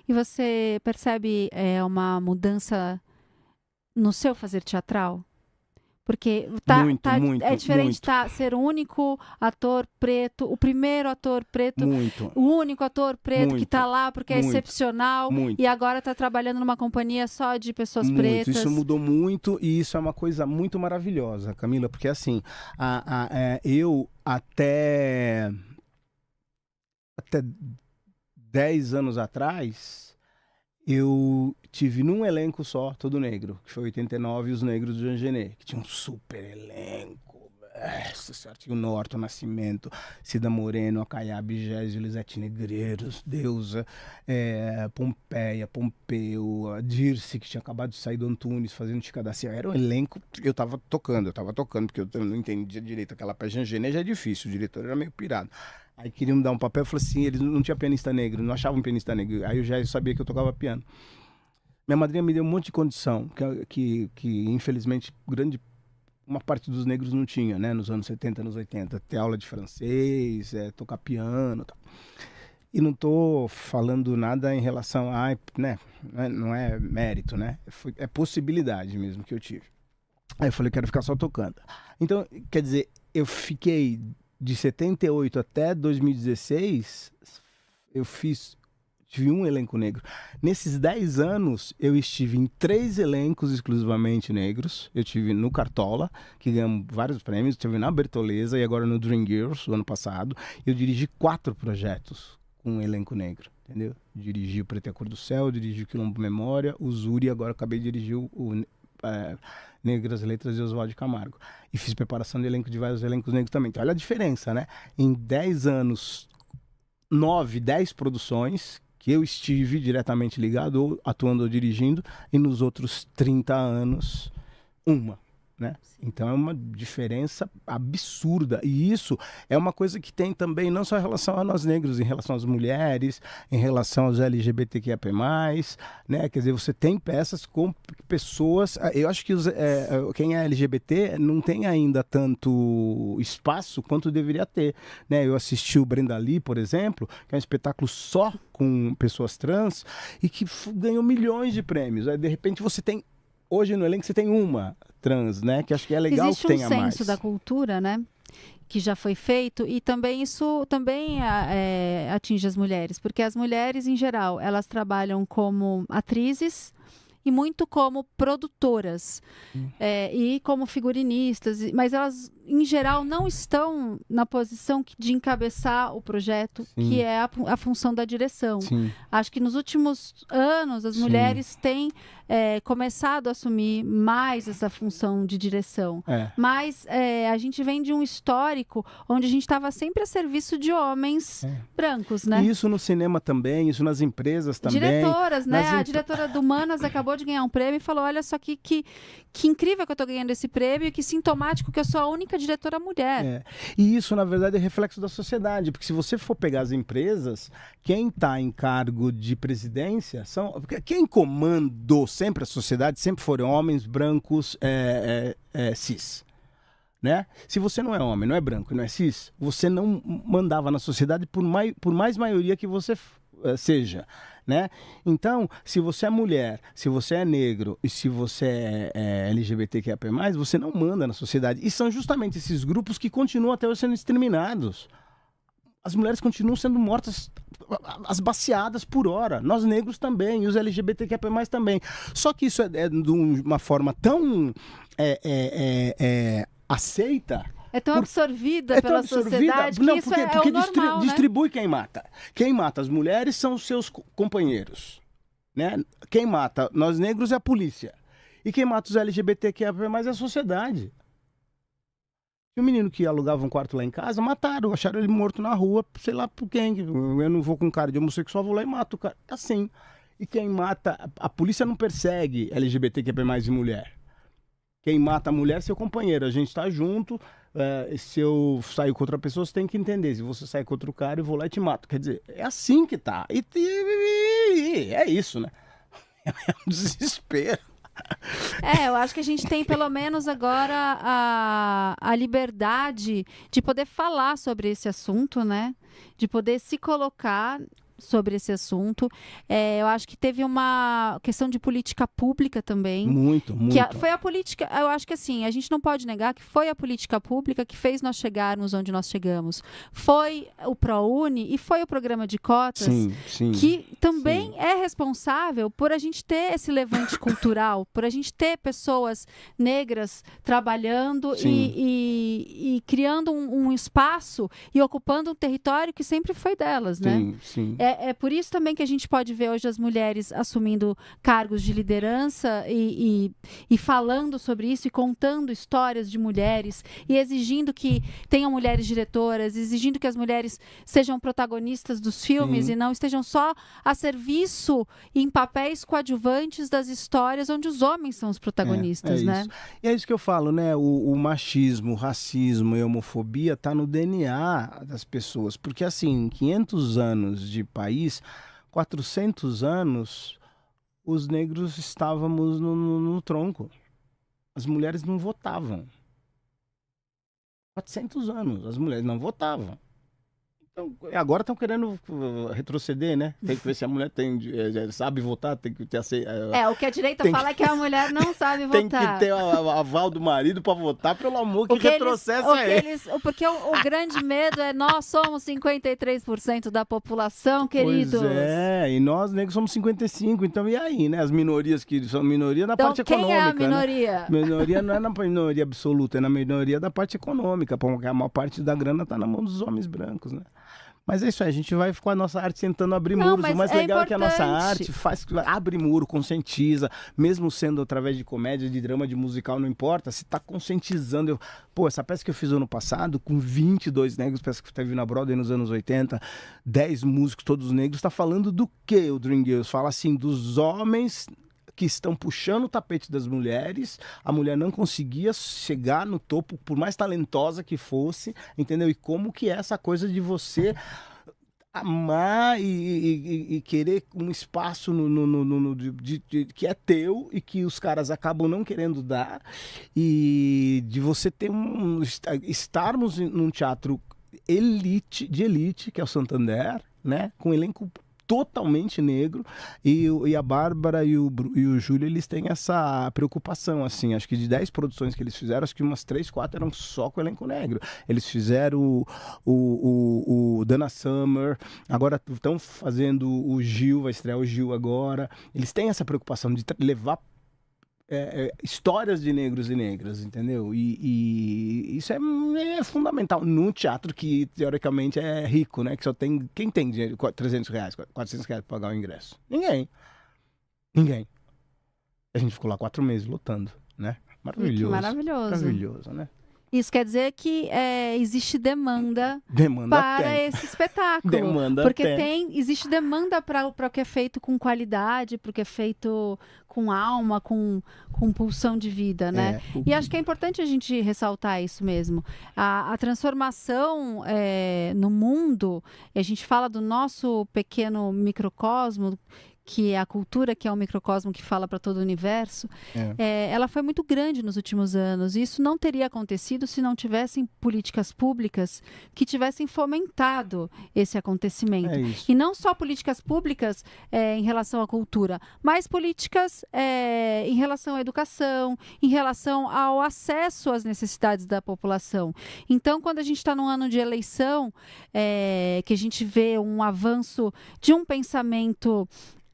E você percebe uma mudança no seu fazer teatral? Porque Muito, muito, é diferente muito, ser o único ator preto, o primeiro ator preto, muito, o único ator preto que está muito, lá porque é muito, excepcional e muito. agora está trabalhando numa companhia só de pessoas Muito, isso pretas. mudou muito e isso é uma coisa muito maravilhosa, Camila, porque assim, eu até 10 anos atrás, eu tive num elenco só, todo negro, que foi 89, Os Negros do Jean Genet, que tinha um super elenco. Nossa Senhora, tinha o Norton Nascimento, Cida Moreno, Acaiabe Gésio, Lisete Negreiros, Deusa, Pompeia, Pompeu, a Dirce, que tinha acabado de sair do Antunes, fazendo Ticadacia. Era um elenco, eu tava tocando, porque eu não entendia direito aquela peça. Jean Genet já é difícil, o diretor era meio pirado. Aí queriam me dar um papel, eu falei assim, eles não tinham pianista negro, não achavam pianista negro. Aí eu já sabia que eu tocava piano. Minha madrinha me deu um monte de condição, que infelizmente uma parte dos negros não tinha, né? Nos anos 70, anos 80. Ter aula de francês, tocar piano, tal. E não tô falando nada em relação a, né? Não é mérito, né? É possibilidade mesmo que eu tive. Aí eu falei, quero ficar só tocando. Então, quer dizer, eu fiquei de 78 até 2016, tive um elenco negro. Nesses 10 anos, eu estive em 3 elencos exclusivamente negros. Eu tive no Cartola, que ganhamos vários prêmios. Estive na Bertoleza e agora no Dream Girls, o ano passado. Eu dirigi 4 projetos com um elenco negro, entendeu? Dirigi o Preto e a Cor do Céu, dirigi o Quilombo Memória, o Zuri, agora acabei de dirigir o Negras Letras de Oswaldo de Camargo. E fiz preparação de elenco de vários elencos negros também. Então, olha a diferença, né? Em 10 anos, 9, 10 produções que eu estive diretamente ligado, ou atuando ou dirigindo, e nos outros 30 anos, uma. Né? Então é uma diferença absurda. E isso é uma coisa que tem também, não só em relação a nós negros, em relação às mulheres, em relação aos LGBTQIA+, né? Quer dizer, você tem peças com pessoas... Eu acho que quem é LGBT não tem ainda tanto espaço quanto deveria ter. Né? Eu assisti o Brenda Lee, por exemplo, que é um espetáculo só com pessoas trans e que ganhou milhões de prêmios. Aí, de repente você tem... Hoje no elenco você tem uma trans, né? Que acho que é legal Existe que tenha mais. Existe um senso da cultura, né? Que já foi feito e também isso também atinge as mulheres, porque as mulheres em geral elas trabalham como atrizes e muito como produtoras e como figurinistas, mas elas em geral não estão na posição de encabeçar o projeto, sim, que é a função da direção. Sim. Acho que nos últimos anos as, sim, mulheres têm começado a assumir mais essa função de direção. Mas a gente vem de um histórico onde a gente estava sempre a serviço de homens brancos, né? E isso no cinema também, isso nas empresas também. Diretoras, né? A diretora do Manas acabou de ganhar um prêmio e falou, olha só que incrível que eu estou ganhando esse prêmio e que sintomático que eu sou a única diretora mulher. E isso, na verdade, é reflexo da sociedade, porque se você for pegar as empresas, quem está em cargo de presidência, quem comandou sempre a sociedade, sempre foram homens brancos cis. Né? Se você não é homem, não é branco, não é cis, você não mandava na sociedade por mais maioria que você seja. Né? Então, se você é mulher, se você é negro e se você é LGBTQIA+, você não manda na sociedade. E são justamente esses grupos que continuam até hoje sendo exterminados. As mulheres continuam sendo mortas, as baciadas por hora. Nós negros também, e os LGBTQIA+ também. Só que isso é de uma forma tão aceita... É tão absorvida pela sociedade que isso é o normal, distribui quem mata. Quem mata as mulheres são os seus companheiros. Né? Quem mata nós negros é a polícia. E quem mata os LGBTQIA+ é a sociedade. E o menino que alugava um quarto lá em casa, mataram, acharam ele morto na rua, sei lá por quem. Eu não vou com cara de homossexual, vou lá e mato o cara. É assim. E quem mata... A polícia não persegue LGBTQIA+ e mulher. Quem mata a mulher é seu companheiro. A gente tá junto... se eu sair com outra pessoa, você tem que entender. Se você sair com outro cara, eu vou lá e te mato. Quer dizer, é assim que tá. E é isso, né? É um desespero. Eu acho que a gente tem pelo menos agora a liberdade de poder falar sobre esse assunto, né? De poder se colocar sobre esse assunto. Eu acho que teve uma questão de política pública também. Muito. Foi a política, eu acho que assim, a gente não pode negar que foi a política pública que fez nós chegarmos onde nós chegamos. Foi o ProUni e foi o programa de cotas que também é responsável por a gente ter esse levante cultural, por a gente ter pessoas negras trabalhando e criando um espaço e ocupando um território que sempre foi delas, né? Sim. É por isso também que a gente pode ver hoje as mulheres assumindo cargos de liderança e falando sobre isso e contando histórias de mulheres e exigindo que tenham mulheres diretoras, exigindo que as mulheres sejam protagonistas dos filmes e não estejam só a serviço em papéis coadjuvantes das histórias onde os homens são os protagonistas, né? Isso. E é isso que eu falo, né? O machismo, o racismo e a homofobia tá no DNA das pessoas, porque assim, 500 anos de país, 400 anos, os negros estávamos no tronco. As mulheres não votavam. 400 anos, as mulheres não votavam. Então, agora estão querendo retroceder, né? Tem que ver se a mulher sabe votar, tem que ter o que a direita fala é que a mulher não sabe votar. Tem que ter o aval do marido para votar, pelo amor, que retrocesso porque o grande medo é nós somos 53% da população, queridos. Pois e nós negros somos 55%, então e aí, né? As minorias que são minoria na parte econômica. Quem é a minoria? Né? Minoria não é na minoria absoluta, é na minoria da parte econômica, porque a maior parte da grana está na mão dos homens brancos, né? Mas é isso aí, a gente vai com a nossa arte tentando abrir muros. O mais legal é que a nossa arte abre muro, conscientiza, mesmo sendo através de comédia, de drama, de musical, não importa, se tá conscientizando. Essa peça que eu fiz ano passado, com 22 negros, peça que teve na Broadway nos anos 80, 10 músicos, todos negros, tá falando do que o Dream Girls? Fala assim, dos homens que estão puxando o tapete das mulheres, a mulher não conseguia chegar no topo, por mais talentosa que fosse, entendeu? E como que é essa coisa de você amar e querer um espaço que é teu e que os caras acabam não querendo dar, e de você ter estarmos num teatro de elite, que é o Santander, né? Com um elenco totalmente negro, e a Bárbara e o Júlio, eles têm essa preocupação, assim, acho que de 10 produções que eles fizeram, acho que umas 3, 4 eram só com o elenco negro. Eles fizeram o Dana Summer, agora estão fazendo o Gil, vai estrear o Gil agora. Eles têm essa preocupação de levar histórias de negros e negras, entendeu? E isso é fundamental num teatro que teoricamente é rico, né? Que só tem... Quem tem dinheiro? 300 reais, 400 reais para pagar o ingresso? Ninguém. A gente ficou lá 4 meses lutando, né? Maravilhoso, né? Isso quer dizer que existe demanda para esse espetáculo. Porque existe demanda para o que é feito com qualidade, para o que é feito com alma, com pulsão de vida, né? E acho que é importante a gente ressaltar isso mesmo. A transformação no mundo, a gente fala do nosso pequeno microcosmo, que é a cultura, que é um microcosmo que fala para todo o universo, ela foi muito grande nos últimos anos. E isso não teria acontecido se não tivessem políticas públicas que tivessem fomentado esse acontecimento. E não só políticas públicas em relação à cultura, mas políticas em relação à educação, em relação ao acesso às necessidades da população. Então, quando a gente está num ano de eleição, que a gente vê um avanço de um pensamento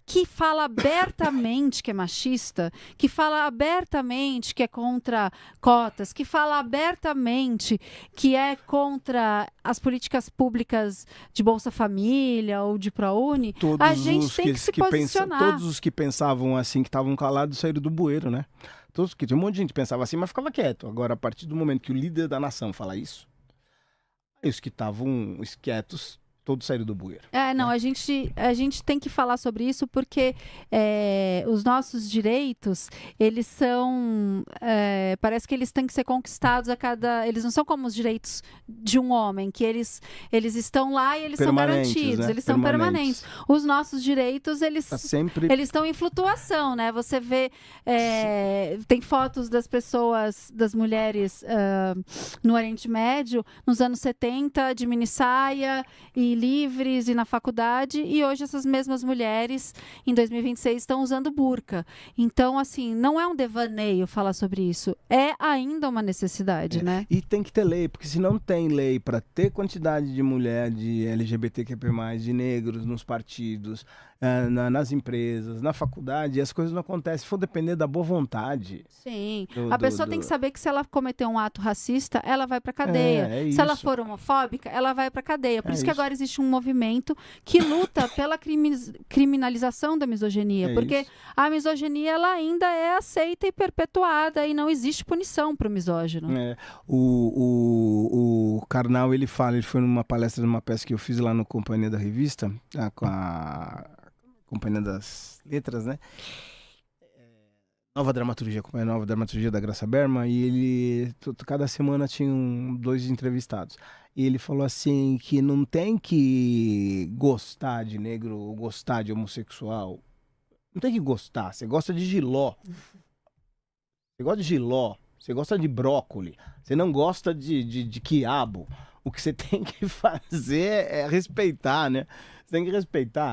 que fala abertamente que é machista, que fala abertamente que é contra cotas, que fala abertamente que é contra as políticas públicas de Bolsa Família ou de ProUni, a gente tem que se posicionar. Todos os que pensavam assim, que estavam calados, saíram do bueiro, né? Tinha um monte de gente que pensava assim, mas ficava quieto. Agora, a partir do momento que o líder da nação fala isso, os que estavam quietos todos saíram do bueiro. A gente tem que falar sobre isso porque os nossos direitos, eles são... parece que eles têm que ser conquistados eles não são como os direitos de um homem, que eles estão lá e eles são garantidos, né? Eles são permanentes. Os nossos direitos, eles estão em flutuação, né? Você vê... tem fotos das pessoas, das mulheres no Oriente Médio, nos anos 70, de mini saia e livres e na faculdade, e hoje essas mesmas mulheres, em 2026, estão usando burca. Então, assim, não é um devaneio falar sobre isso, é ainda uma necessidade, né? E tem que ter lei, porque se não tem lei para ter quantidade de mulher, de LGBTQP+, de negros nos partidos, nas empresas, na faculdade, as coisas não acontecem. Se for depender da boa vontade. Sim. A pessoa tem que saber que se ela cometer um ato racista, ela vai para cadeia. Se ela for homofóbica, ela vai para cadeia. Por isso que agora existe um movimento que luta pela criminalização da misoginia, porque a misoginia ela ainda é aceita e perpetuada e não existe punição para o misógino. O Karnal, ele foi numa palestra, numa peça que eu fiz lá no Companhia da Revista, com a Companhia das Letras, né? Nova Dramaturgia, Companhia Nova Dramaturgia da Graça Berman, e ele, cada semana tinham 2 entrevistados. E ele falou assim, que não tem que gostar de negro ou gostar de homossexual. Não tem que gostar, você gosta de jiló. Você gosta de jiló, você gosta de brócoli, você não gosta de quiabo. O que você tem que fazer é respeitar, né? Você tem que respeitar.